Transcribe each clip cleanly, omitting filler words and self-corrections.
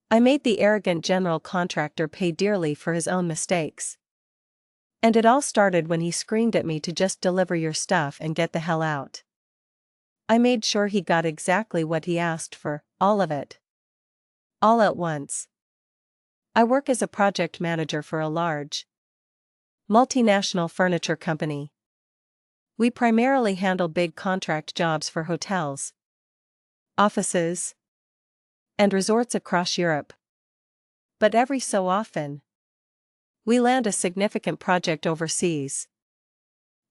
I made the arrogant general contractor pay dearly for his own mistakes. And it all started when he screamed at me to just deliver your stuff and get the hell out. I made sure he got exactly what he asked for, all of it. All at once. I work as a project manager for a large multinational furniture company. We primarily handle big contract jobs for hotels, offices, and resorts across Europe. But every so often, we land a significant project overseas.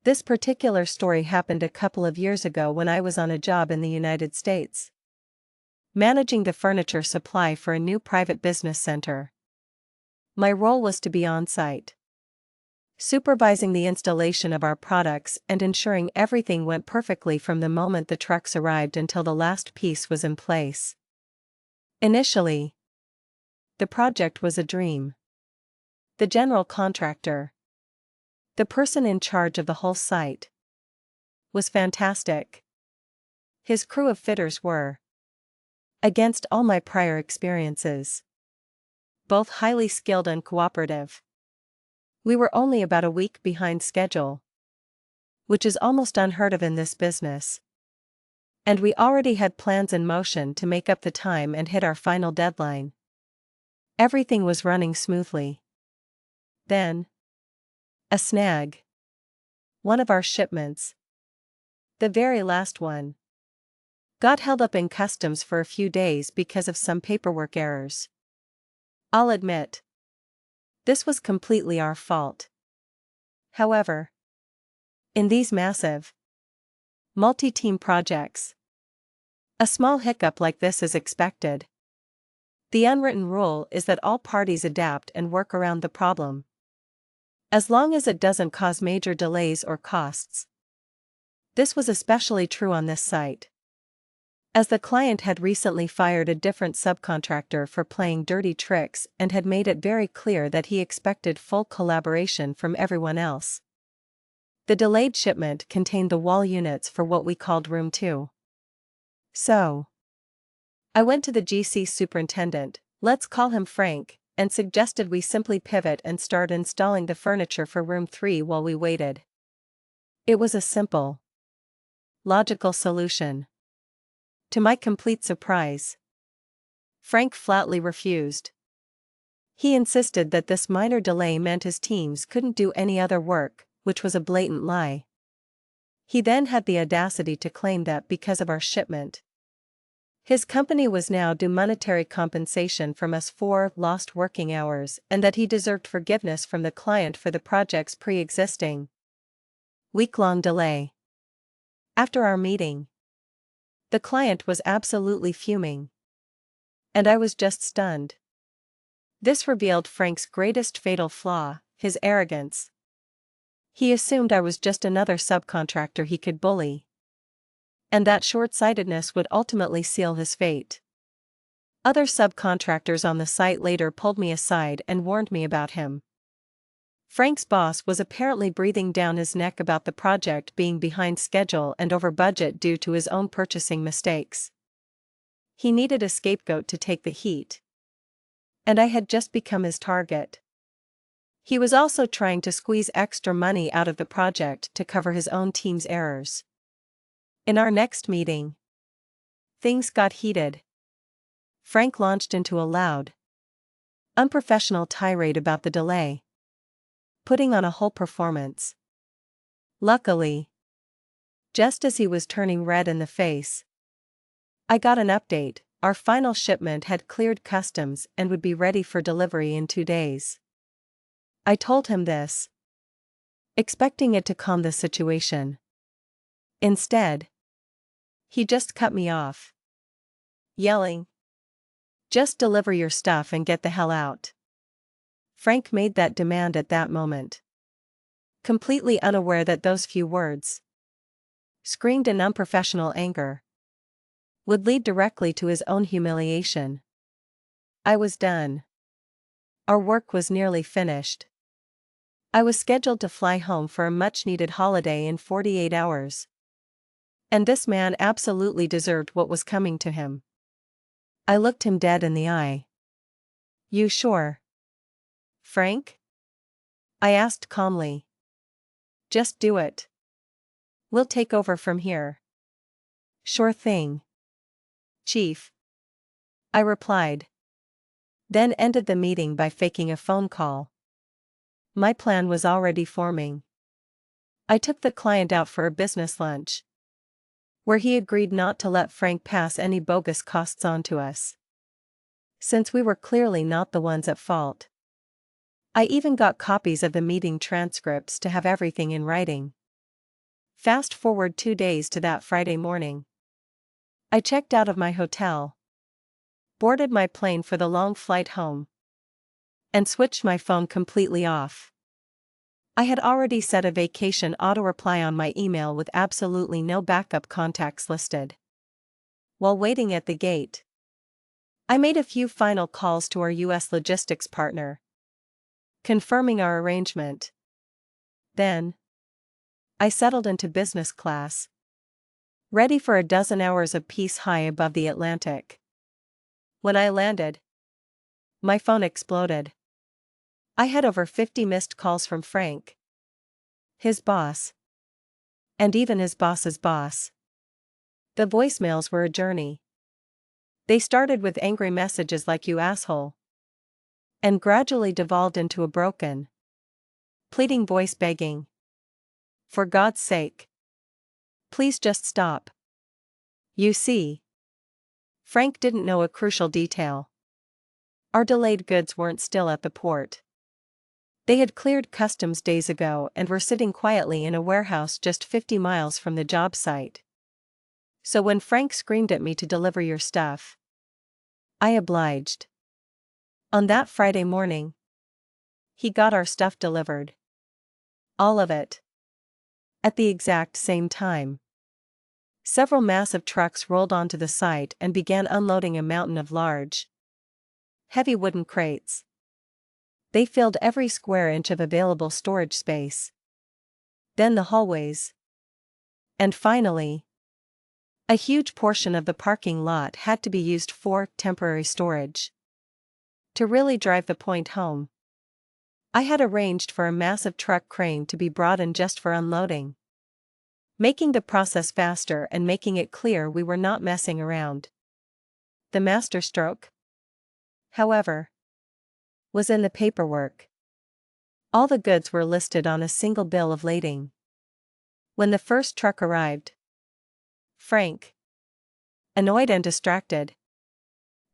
This particular story happened a couple of years ago when I was on a job in the United States, managing the furniture supply for a new private business center. My role was to be on site, supervising the installation of our products and ensuring everything went perfectly from the moment the trucks arrived until the last piece was in place. Initially, the project was a dream. The general contractor, the person in charge of the whole site, was fantastic. His crew of fitters were, against all my prior experiences, both highly skilled and cooperative. We were only about a week behind schedule, which is almost unheard of in this business. And we already had plans in motion to make up the time and hit our final deadline. Everything was running smoothly. Then, a snag. One of our shipments, the very last one, got held up in customs for a few days because of some paperwork errors. I'll admit, this was completely our fault. However, in these massive, multi-team projects, a small hiccup like this is expected. The unwritten rule is that all parties adapt and work around the problem, as long as it doesn't cause major delays or costs. This was especially true on this site, as the client had recently fired a different subcontractor for playing dirty tricks and had made it very clear that he expected full collaboration from everyone else. The delayed shipment contained the wall units for what we called Room 2. So, I went to the GC superintendent, let's call him Frank, and suggested we simply pivot and start installing the furniture for Room 3 while we waited. It was a simple, logical solution. To my complete surprise, Frank flatly refused. He insisted that this minor delay meant his teams couldn't do any other work, which was a blatant lie. He then had the audacity to claim that because of our shipment, his company was now due monetary compensation from us for lost working hours and that he deserved forgiveness from the client for the project's pre-existing week-long delay. After our meeting, the client was absolutely fuming. And I was just stunned. This revealed Frank's greatest fatal flaw, his arrogance. He assumed I was just another subcontractor he could bully, and that short-sightedness would ultimately seal his fate. Other subcontractors on the site later pulled me aside and warned me about him. Frank's boss was apparently breathing down his neck about the project being behind schedule and over budget due to his own purchasing mistakes. He needed a scapegoat to take the heat, and I had just become his target. He was also trying to squeeze extra money out of the project to cover his own team's errors. In our next meeting, things got heated. Frank launched into a loud, unprofessional tirade about the delay, putting on a whole performance. Luckily, just as he was turning red in the face, I got an update. Our final shipment had cleared customs and would be ready for delivery in 2 days. I told him this, expecting it to calm the situation. Instead, he just cut me off, yelling, "Just deliver your stuff and get the hell out." Frank made that demand at that moment, completely unaware that those few words, screamed in unprofessional anger, would lead directly to his own humiliation. I was done. Our work was nearly finished. I was scheduled to fly home for a much-needed holiday in 48 hours. And this man absolutely deserved what was coming to him. I looked him dead in the eye. You sure, Frank? I asked calmly. Just do it. We'll take over from here. Sure thing, Chief, I replied. Then ended the meeting by faking a phone call. My plan was already forming. I took the client out for a business lunch, where he agreed not to let Frank pass any bogus costs on to us, since we were clearly not the ones at fault. I even got copies of the meeting transcripts to have everything in writing. Fast forward 2 days to that Friday morning. I checked out of my hotel, boarded my plane for the long flight home, and switched my phone completely off. I had already set a vacation auto-reply on my email with absolutely no backup contacts listed. While waiting at the gate, I made a few final calls to our US logistics partner, confirming our arrangement. Then, I settled into business class, ready for a dozen hours of peace high above the Atlantic. When I landed, my phone exploded. I had over 50 missed calls from Frank, his boss, and even his boss's boss. The voicemails were a journey. They started with angry messages like "you asshole," and gradually devolved into a broken, pleading voice begging, "For God's sake, please just stop." You see, Frank didn't know a crucial detail. Our delayed goods weren't still at the port. They had cleared customs days ago and were sitting quietly in a warehouse just 50 miles from the job site. So when Frank screamed at me to deliver your stuff, I obliged. On that Friday morning, he got our stuff delivered. All of it. At the exact same time. Several massive trucks rolled onto the site and began unloading a mountain of large, heavy wooden crates. They filled every square inch of available storage space. Then the hallways. And finally, a huge portion of the parking lot had to be used for temporary storage. To really drive the point home, I had arranged for a massive truck crane to be brought in just for unloading, making the process faster and making it clear we were not messing around. The masterstroke, however, was in the paperwork. All the goods were listed on a single bill of lading. When the first truck arrived, Frank, annoyed and distracted,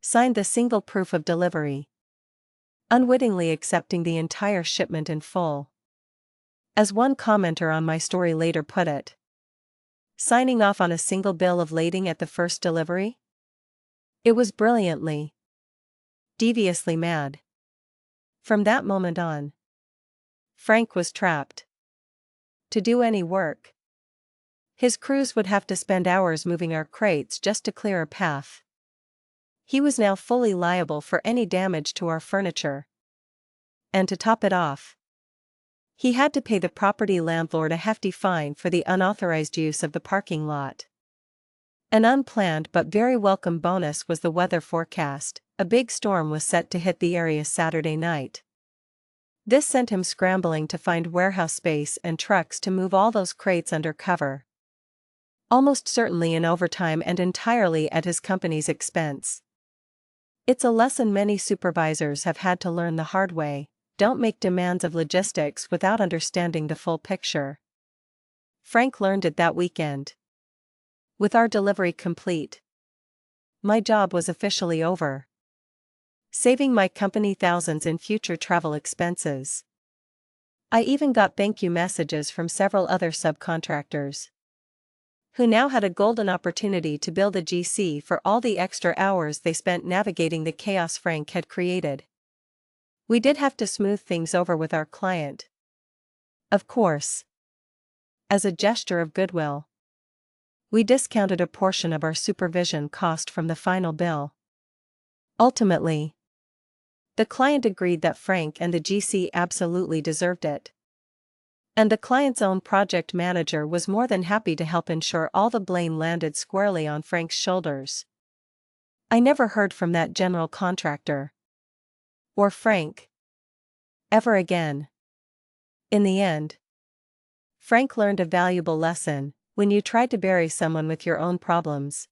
signed the single proof of delivery, unwittingly accepting the entire shipment in full. As one commenter on my story later put it, signing off on a single bill of lading at the first delivery? It was brilliantly, deviously mad. From that moment on, Frank was trapped. To do any work, his crews would have to spend hours moving our crates just to clear a path. He was now fully liable for any damage to our furniture. And to top it off, he had to pay the property landlord a hefty fine for the unauthorized use of the parking lot. An unplanned but very welcome bonus was the weather forecast. A big storm was set to hit the area Saturday night. This sent him scrambling to find warehouse space and trucks to move all those crates under cover. Almost certainly in overtime and entirely at his company's expense. It's a lesson many supervisors have had to learn the hard way: don't make demands of logistics without understanding the full picture. Frank learned it that weekend. With our delivery complete, my job was officially over, saving my company thousands in future travel expenses. I even got thank you messages from several other subcontractors, who now had a golden opportunity to bill the GC for all the extra hours they spent navigating the chaos Frank had created. We did have to smooth things over with our client, of course. As a gesture of goodwill, we discounted a portion of our supervision cost from the final bill. Ultimately, the client agreed that Frank and the GC absolutely deserved it. And the client's own project manager was more than happy to help ensure all the blame landed squarely on Frank's shoulders. I never heard from that general contractor. Or Frank. Ever again. In the end, Frank learned a valuable lesson: when you try to bury someone with your own problems,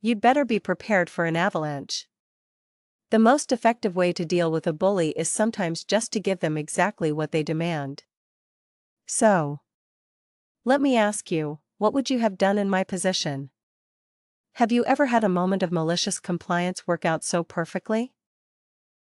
you'd better be prepared for an avalanche. The most effective way to deal with a bully is sometimes just to give them exactly what they demand. So, let me ask you, what would you have done in my position? Have you ever had a moment of malicious compliance work out so perfectly?